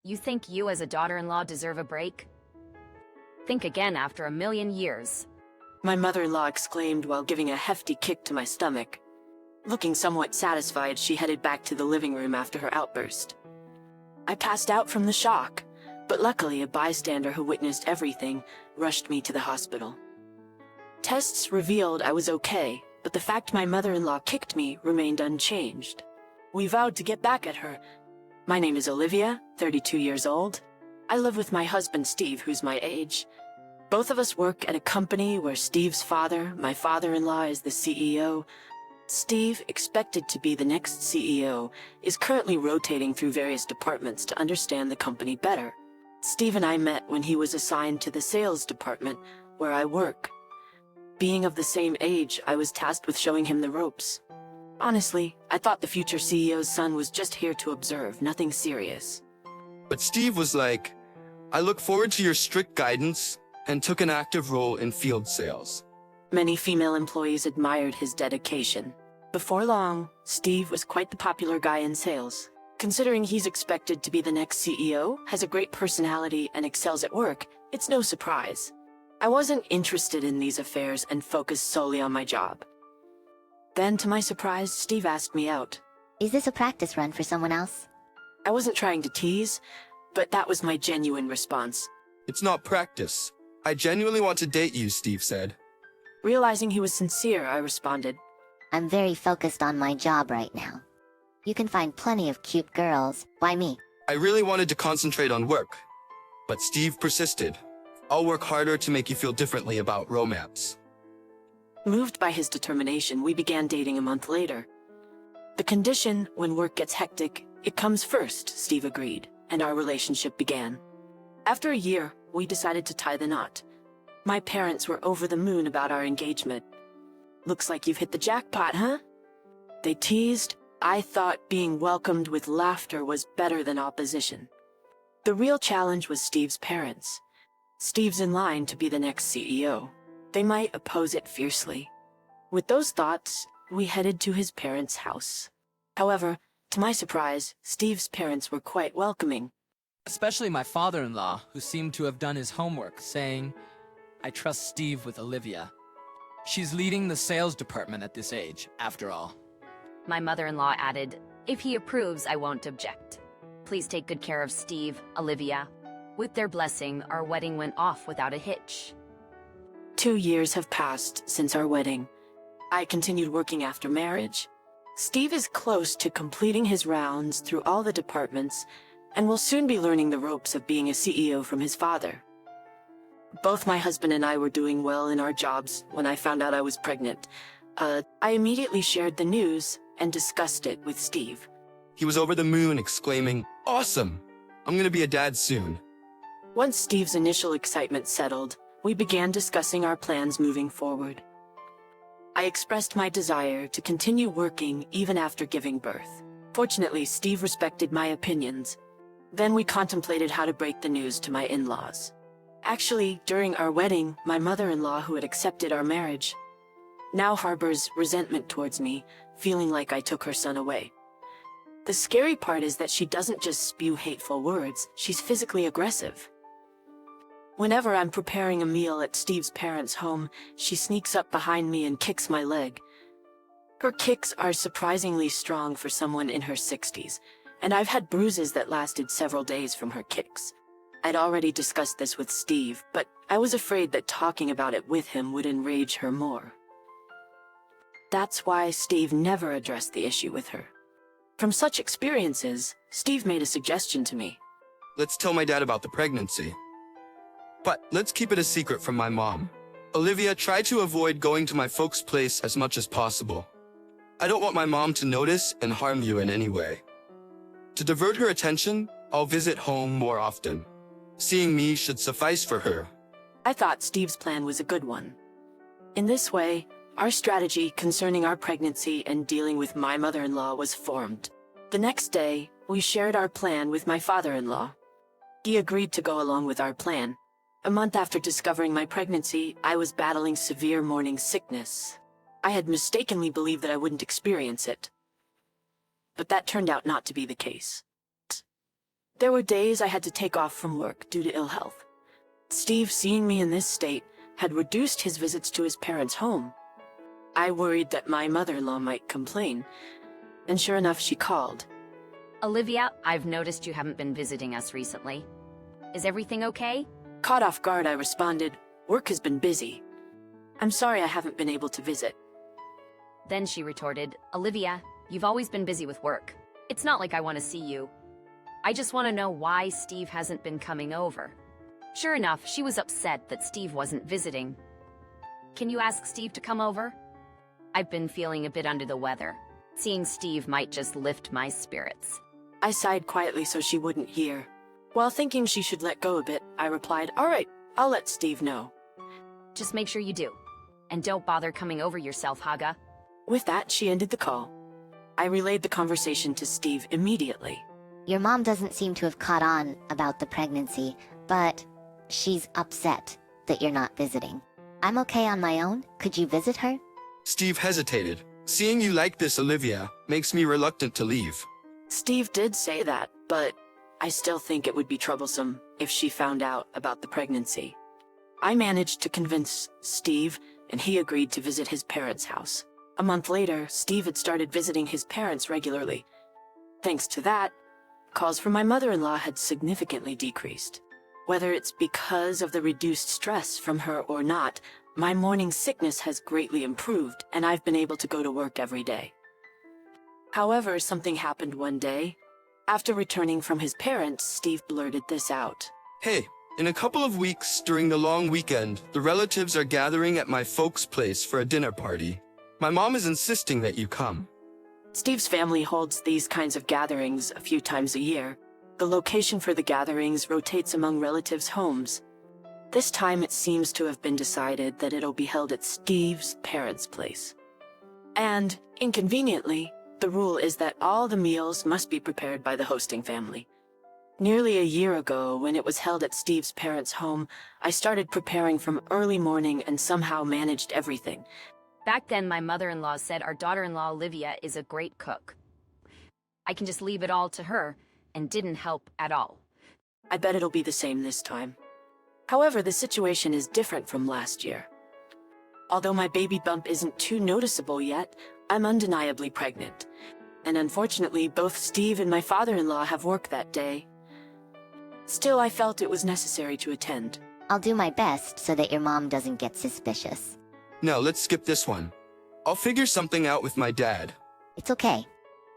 You think you as a daughter-in-law deserve a break? Think again after a million years. My mother-in-law exclaimed while giving a hefty kick to my stomach. Looking somewhat satisfied, she headed back to the living room after her outburst. I passed out from the shock, but luckily a bystander who witnessed everything rushed me to the hospital. Tests revealed I was okay, but the fact my mother-in-law kicked me remained unchanged. We vowed to get back at her. My name is Olivia, 32 years old. I live with my husband Steve, who's my age. Both of us work at a company where Steve's father, my father-in-law, is the CEO. Steve, expected to be the next CEO, is currently rotating through various departments to understand the company better. Steve and I met when he was assigned to the sales department, where I work. Being of the same age, I was tasked with showing him the ropes. Honestly, I thought the future CEO's son was just here to observe, nothing serious. But Steve was like, I look forward to your strict guidance, and took an active role in field sales. Many female employees admired his dedication. Before long, Steve was quite the popular guy in sales. Considering he's expected to be the next CEO, has a great personality, and excels at work, it's no surprise. I wasn't interested in these affairs and focused solely on my job. Then, to my surprise, Steve asked me out. Is this a practice run for someone else? I wasn't trying to tease, but that was my genuine response. It's not practice. I genuinely want to date you, Steve said. Realizing he was sincere, I responded. I'm very focused on my job right now. You can find plenty of cute girls. Why me? I really wanted to concentrate on work, but Steve persisted. I'll work harder to make you feel differently about romance. Moved by his determination, we began dating a month later. The condition, when work gets hectic, it comes first, Steve agreed, and our relationship began. After a year, we decided to tie the knot. My parents were over the moon about our engagement. Looks like you've hit the jackpot, huh? They teased. I thought being welcomed with laughter was better than opposition. The real challenge was Steve's parents. Steve's in line to be the next CEO. They might oppose it fiercely. With those thoughts, we headed to his parents' house. However, to my surprise, Steve's parents were quite welcoming. Especially my father-in-law, who seemed to have done his homework, saying, I trust Steve with Olivia. She's leading the sales department at this age, after all. My mother-in-law added, if he approves, I won't object. Please take good care of Steve, Olivia. With their blessing, our wedding went off without a hitch. 2 years have passed since our wedding. I continued working after marriage. Steve is close to completing his rounds through all the departments and will soon be learning the ropes of being a CEO from his father. Both my husband and I were doing well in our jobs when I found out I was pregnant. I immediately shared the news and discussed it with Steve. He was over the moon, exclaiming, Awesome! I'm gonna be a dad soon. Once Steve's initial excitement settled, we began discussing our plans moving forward. I expressed my desire to continue working even after giving birth. Fortunately, Steve respected my opinions. Then we contemplated how to break the news to my in-laws. Actually, during our wedding, my mother-in-law, who had accepted our marriage, now harbors resentment towards me, feeling like I took her son away. The scary part is that she doesn't just spew hateful words, she's physically aggressive. Whenever I'm preparing a meal at Steve's parents' home, she sneaks up behind me and kicks my leg. Her kicks are surprisingly strong for someone in her 60s, and I've had bruises that lasted several days from her kicks. I'd already discussed this with Steve, but I was afraid that talking about it with him would enrage her more. That's why Steve never addressed the issue with her. From such experiences, Steve made a suggestion to me. Let's tell my dad about the pregnancy. But let's keep it a secret from my mom. Olivia, try to avoid going to my folks' place as much as possible. I don't want my mom to notice and harm you in any way. To divert her attention, I'll visit home more often. Seeing me should suffice for her. I thought Steve's plan was a good one. In this way, our strategy concerning our pregnancy and dealing with my mother-in-law was formed. The next day, we shared our plan with my father-in-law. He agreed to go along with our plan. A month after discovering my pregnancy, I was battling severe morning sickness. I had mistakenly believed that I wouldn't experience it. But that turned out not to be the case. There were days I had to take off from work due to ill health. Steve, seeing me in this state, had reduced his visits to his parents' home. I worried that my mother-in-law might complain, and sure enough, she called. Olivia, I've noticed you haven't been visiting us recently. Is everything okay? Caught off guard, I responded, "Work has been busy. I'm sorry I haven't been able to visit." Then she retorted, Olivia, you've always been busy with work. It's not like I want to see you. I just want to know why Steve hasn't been coming over. Sure enough, she was upset that Steve wasn't visiting. Can you ask Steve to come over? I've been feeling a bit under the weather. Seeing Steve might just lift my spirits. I sighed quietly so she wouldn't hear. While thinking she should let go a bit, I replied, "All right, I'll let Steve know." Just make sure you do. And don't bother coming over yourself, Haga. With that, she ended the call. I relayed the conversation to Steve immediately. Your mom doesn't seem to have caught on about the pregnancy, but she's upset that you're not visiting. I'm okay on my own. Could you visit her? Steve hesitated. Seeing you like this, Olivia, makes me reluctant to leave. Steve did say that, but I still think it would be troublesome if she found out about the pregnancy. I managed to convince Steve, and he agreed to visit his parents' house. A month later, Steve had started visiting his parents regularly. Thanks to that, calls from my mother-in-law had significantly decreased. Whether it's because of the reduced stress from her or not, my morning sickness has greatly improved, and I've been able to go to work every day. However, something happened one day. After returning from his parents, Steve blurted this out. Hey, in a couple of weeks during the long weekend, the relatives are gathering at my folks' place for a dinner party. My mom is insisting that you come. Steve's family holds these kinds of gatherings a few times a year. The location for the gatherings rotates among relatives' homes. This time it seems to have been decided that it'll be held at Steve's parents' place. And, inconveniently, the rule is that all the meals must be prepared by the hosting family. Nearly a year ago, when it was held at Steve's parents' home, I started preparing from early morning and somehow managed everything. Back then, my mother-in-law said our daughter-in-law Olivia is a great cook. I can just leave it all to her, and didn't help at all. I bet it'll be the same this time. However, the situation is different from last year. Although my baby bump isn't too noticeable yet, I'm undeniably pregnant. And unfortunately, both Steve and my father-in-law have work that day. Still, I felt it was necessary to attend. I'll do my best so that your mom doesn't get suspicious. No, let's skip this one. I'll figure something out with my dad. It's okay.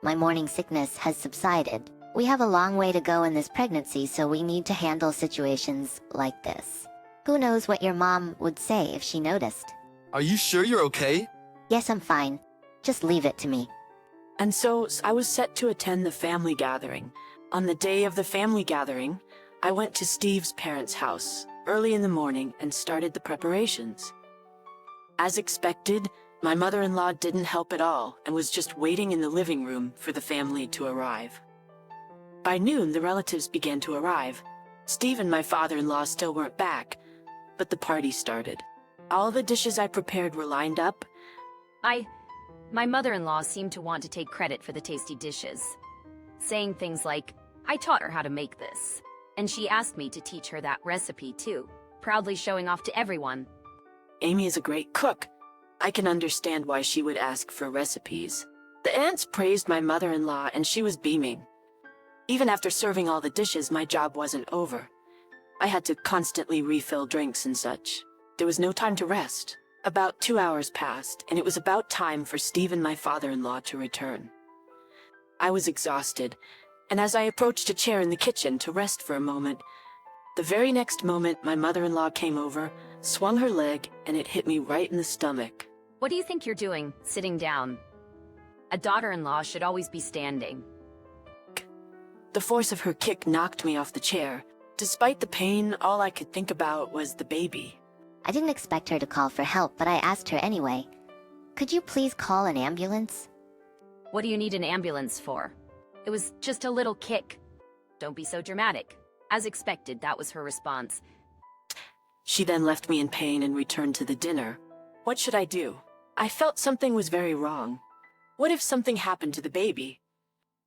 My morning sickness has subsided. We have a long way to go in this pregnancy, so we need to handle situations like this. Who knows what your mom would say if she noticed? Are you sure you're okay? Yes, I'm fine. Just leave it to me. And so I was set to attend the family gathering. On the day of the family gathering, I went to Steve's parents' house early in the morning and started the preparations. As expected, my mother-in-law didn't help at all and was just waiting in the living room for the family to arrive. By noon, the relatives began to arrive. Steve and my father-in-law still weren't back, but the party started. All the dishes I prepared were lined up. My mother-in-law seemed to want to take credit for the tasty dishes, saying things like, I taught her how to make this, and she asked me to teach her that recipe too, proudly showing off to everyone. Amy is a great cook. I can understand why she would ask for recipes. The aunts praised my mother-in-law and she was beaming. Even after serving all the dishes, my job wasn't over. I had to constantly refill drinks and such. There was no time to rest. About 2 hours passed, and it was about time for Steve and my father-in-law to return. I was exhausted, and as I approached a chair in the kitchen to rest for a moment, the very next moment my mother-in-law came over, swung her leg, and it hit me right in the stomach. What do you think you're doing, sitting down? A daughter-in-law should always be standing. The force of her kick knocked me off the chair. Despite the pain, all I could think about was the baby. I didn't expect her to call for help, but I asked her anyway. Could you please call an ambulance? What do you need an ambulance for? It was just a little kick. Don't be so dramatic. As expected, that was her response. She then left me in pain and returned to the dinner. What should I do? I felt something was very wrong. What if something happened to the baby?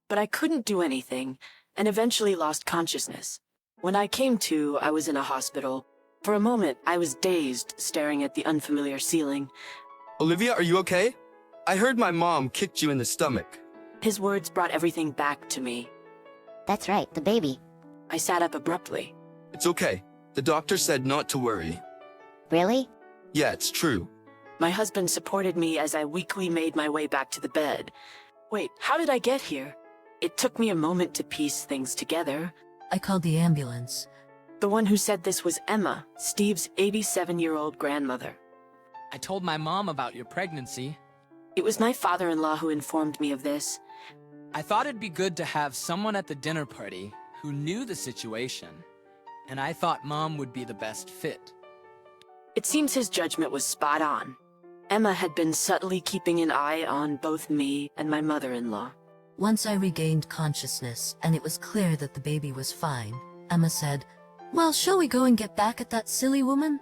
But I couldn't do anything, and eventually lost consciousness. When I came to, I was in a hospital. For a moment, I was dazed, staring at the unfamiliar ceiling. Olivia, are you okay? I heard my mom kicked you in the stomach. His words brought everything back to me. That's right, the baby. I sat up abruptly. It's okay. The doctor said not to worry. Really? Yeah, it's true. My husband supported me as I weakly made my way back to the bed. Wait, how did I get here? It took me a moment to piece things together. I called the ambulance. The one who said this was Emma, Steve's 87-year-old grandmother. I told my mom about your pregnancy. It was my father-in-law who informed me of this. I thought it'd be good to have someone at the dinner party who knew the situation, and I thought Mom would be the best fit. It seems his judgment was spot on. Emma had been subtly keeping an eye on both me and my mother-in-law. Once I regained consciousness and it was clear that the baby was fine, Emma said, "Well, shall we go and get back at that silly woman?"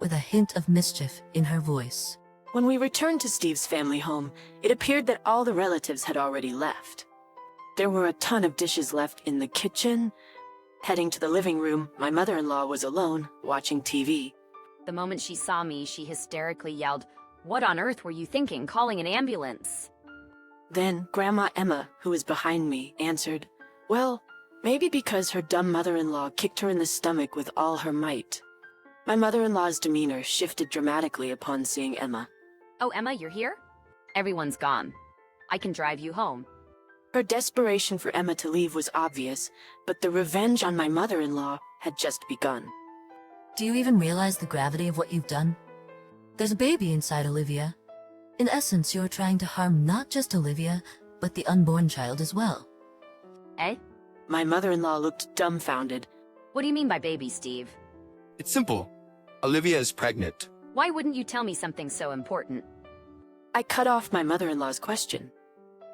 With a hint of mischief in her voice. When we returned to Steve's family home, it appeared that all the relatives had already left. There were a ton of dishes left in the kitchen. Heading to the living room, my mother-in-law was alone, watching TV. The moment she saw me, she hysterically yelled, "What on earth were you thinking, calling an ambulance?" Then Grandma Emma, who was behind me, answered, "Well, maybe because her dumb mother-in-law kicked her in the stomach with all her might." My mother-in-law's demeanor shifted dramatically upon seeing Emma. Oh, Emma, you're here? Everyone's gone. I can drive you home. Her desperation for Emma to leave was obvious, but the revenge on my mother-in-law had just begun. Do you even realize the gravity of what you've done? There's a baby inside Olivia. In essence, you're trying to harm not just Olivia, but the unborn child as well. Eh? My mother-in-law looked dumbfounded. What do you mean by baby, Steve? It's simple. Olivia is pregnant. Why wouldn't you tell me something so important? I cut off my mother-in-law's question.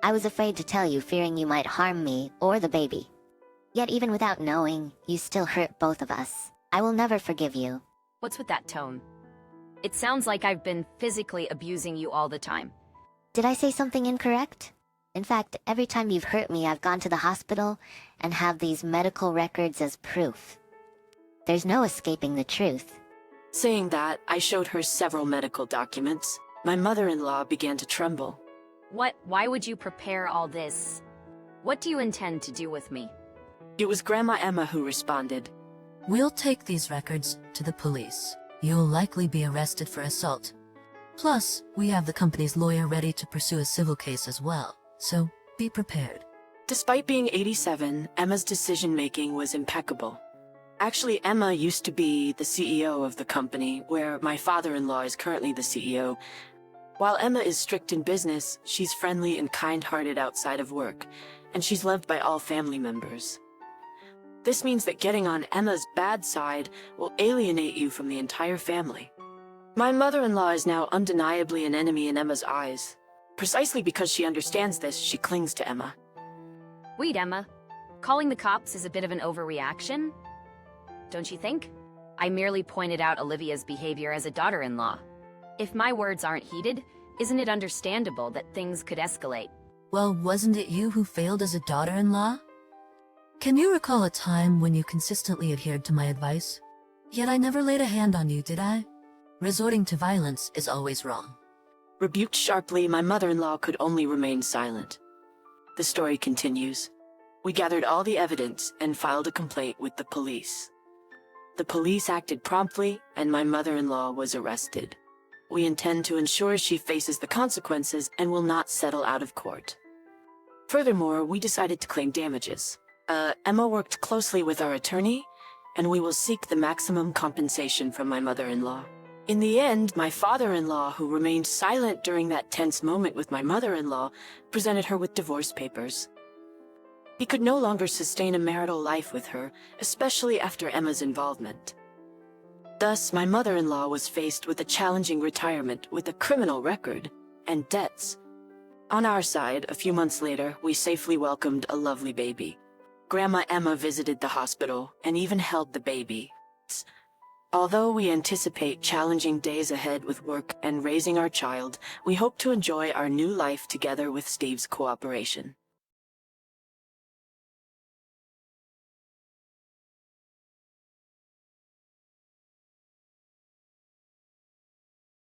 I was afraid to tell you, fearing you might harm me or the baby. Yet even without knowing, you still hurt both of us. I will never forgive you. What's with that tone? It sounds like I've been physically abusing you all the time. Did I say something incorrect? In fact, every time you've hurt me, I've gone to the hospital and have these medical records as proof. There's no escaping the truth. Saying that, I showed her several medical documents. My mother-in-law began to tremble. Why would you prepare all this? What do you intend to do with me? It was Grandma Emma who responded. We'll take these records to the police. You'll likely be arrested for assault. Plus, we have the company's lawyer ready to pursue a civil case as well, so be prepared. Despite being 87, Emma's decision-making was impeccable. Actually, Emma used to be the CEO of the company, where my father-in-law is currently the CEO. While Emma is strict in business, she's friendly and kind-hearted outside of work, and she's loved by all family members. This means that getting on Emma's bad side will alienate you from the entire family. My mother-in-law is now undeniably an enemy in Emma's eyes. Precisely because she understands this, she clings to Emma. Wait, Emma. Calling the cops is a bit of an overreaction? Don't you think? I merely pointed out Olivia's behavior as a daughter-in-law. If my words aren't heeded, isn't it understandable that things could escalate? Well, wasn't it you who failed as a daughter-in-law? Can you recall a time when you consistently adhered to my advice? Yet I never laid a hand on you, did I? Resorting to violence is always wrong. Rebuked sharply, my mother-in-law could only remain silent. The story continues. We gathered all the evidence and filed a complaint with the police. The police acted promptly, and my mother-in-law was arrested. We intend to ensure she faces the consequences and will not settle out of court. Furthermore, we decided to claim damages. Emma worked closely with our attorney, and we will seek the maximum compensation from my mother-in-law. In the end, my father-in-law, who remained silent during that tense moment with my mother-in-law, presented her with divorce papers. He could no longer sustain a marital life with her, especially after Emma's involvement. Thus, my mother-in-law was faced with a challenging retirement with a criminal record and debts. On our side, a few months later, we safely welcomed a lovely baby. Grandma Emma visited the hospital and even held the baby. Although we anticipate challenging days ahead with work and raising our child, we hope to enjoy our new life together with Steve's cooperation.